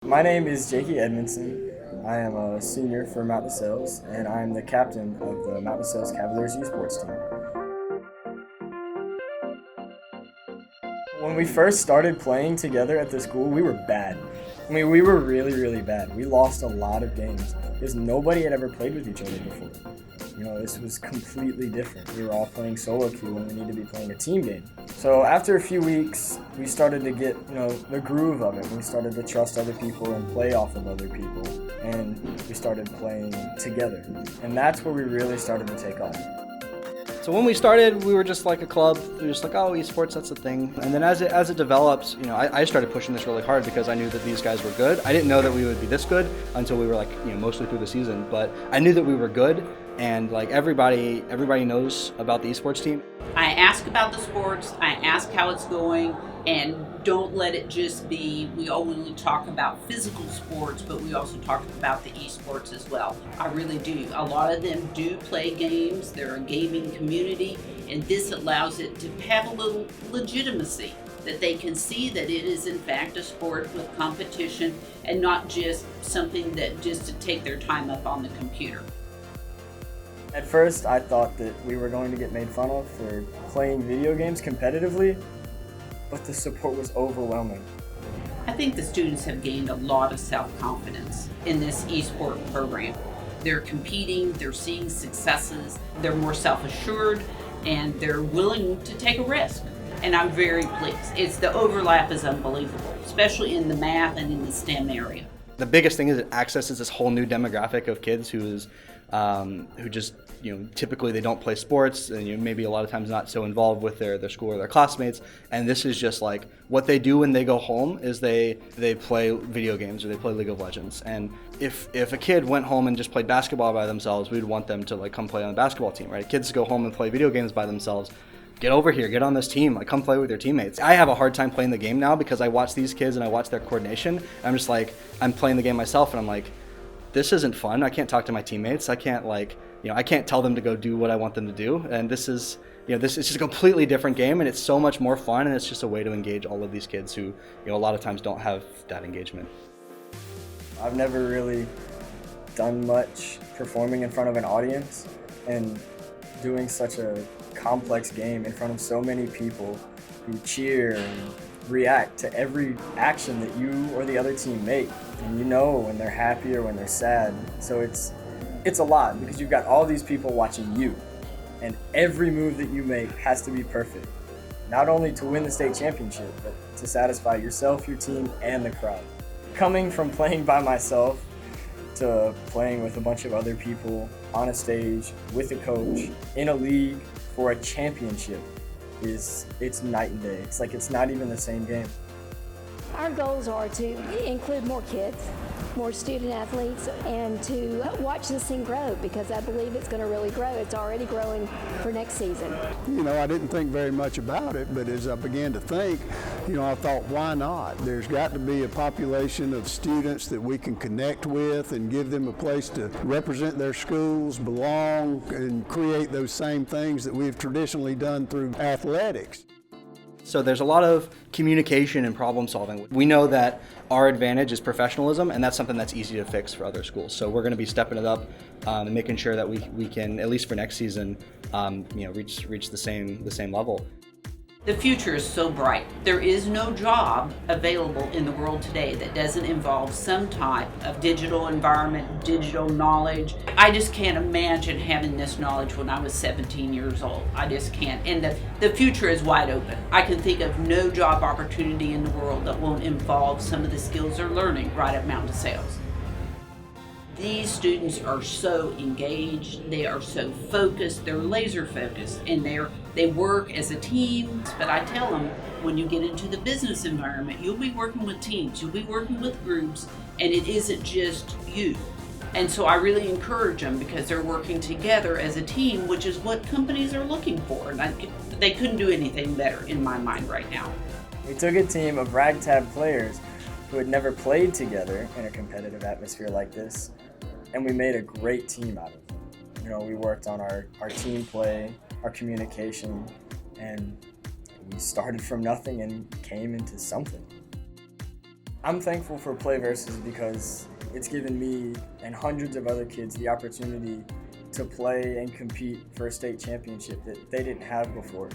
My name is Jakey Edmondson. I am a senior for Mount DeSales, and I'm the captain of the Mount DeSales Cavaliers Esports team. When we first started playing together at the school, we were bad. We were really, really bad. We lost a lot of games because nobody had ever played with each other before. This was completely different. We were all playing solo queue when we need to be playing a team game. So after a few weeks, we started to get, the groove of it. We started to trust other people and play off of other people. And we started playing together. And that's where we really started to take off. So when we started, we were just like a club. We were just like, oh, esports, that's the thing. And then as it develops, I started pushing this really hard because I knew that these guys were good. I didn't know that we would be this good until we were mostly through the season. But I knew that we were good, and everybody knows about the esports team. I ask about the sports, I ask how it's going, and don't let it just be, we only talk about physical sports, but we also talk about the esports as well. I really do. A lot of them do play games, they're a gaming community, and this allows it to have a little legitimacy, that they can see that it is in fact a sport with competition and not just something that just to take their time up on the computer. At first, I thought that we were going to get made fun of for playing video games competitively, but the support was overwhelming. I think the students have gained a lot of self-confidence in this eSport program. They're competing, they're seeing successes, they're more self-assured, and they're willing to take a risk. And I'm very pleased. The overlap is unbelievable, especially in the math and in the STEM area. The biggest thing is it accesses this whole new demographic of kids who just typically they don't play sports, and maybe a lot of times not so involved with their school or their classmates. And this is just like what they do when they go home is they play video games or they play League of Legends. And if a kid went home and just played basketball by themselves, we'd want them to come play on the basketball team, right? Kids go home and play video games by themselves. Get over here, get on this team, come play with your teammates. I have a hard time playing the game now because I watch these kids and I watch their coordination. I'm just I'm playing the game myself and I'm like, this isn't fun. I can't talk to my teammates. I can't I can't tell them to go do what I want them to do. And this is just a completely different game, and it's so much more fun, and it's just a way to engage all of these kids who, a lot of times don't have that engagement. I've never really done much performing in front of an audience, and doing such a complex game in front of so many people who cheer and react to every action that you or the other team make. And when they're happy or when they're sad. So it's a lot because you've got all these people watching you, and every move that you make has to be perfect. Not only to win the state championship, but to satisfy yourself, your team, and the crowd. Coming from playing by myself to playing with a bunch of other people on a stage with a coach in a league for a championship it's night and day. It's not even the same game. Our goals are to include more kids, more student athletes, and to watch this thing grow because I believe it's going to really grow. It's already growing for next season. I didn't think very much about it, but as I began to think, I thought, why not? There's got to be a population of students that we can connect with and give them a place to represent their schools, belong, and create those same things that we've traditionally done through athletics. So there's a lot of communication and problem solving. We know that our advantage is professionalism, and that's something that's easy to fix for other schools. So we're going to be stepping it up and making sure that we can, at least for next season, reach the same level. The future is so bright. There is no job available in the world today that doesn't involve some type of digital environment, digital knowledge. I just can't imagine having this knowledge when I was 17 years old. I just can't. And the future is wide open. I can think of no job opportunity in the world that won't involve some of the skills they're learning right at Mount DeSales. These students are so engaged, they are so focused, they're laser focused, and they work as a team. But I tell them, when you get into the business environment, you'll be working with teams, you'll be working with groups, and it isn't just you. And so I really encourage them because they're working together as a team, which is what companies are looking for. And they couldn't do anything better in my mind right now. We took a team of ragtag players who had never played together in a competitive atmosphere like this, and we made a great team out of it. We worked on our team play, our communication, and we started from nothing and came into something. I'm thankful for PlayVS because it's given me and hundreds of other kids the opportunity to play and compete for a state championship that they didn't have before.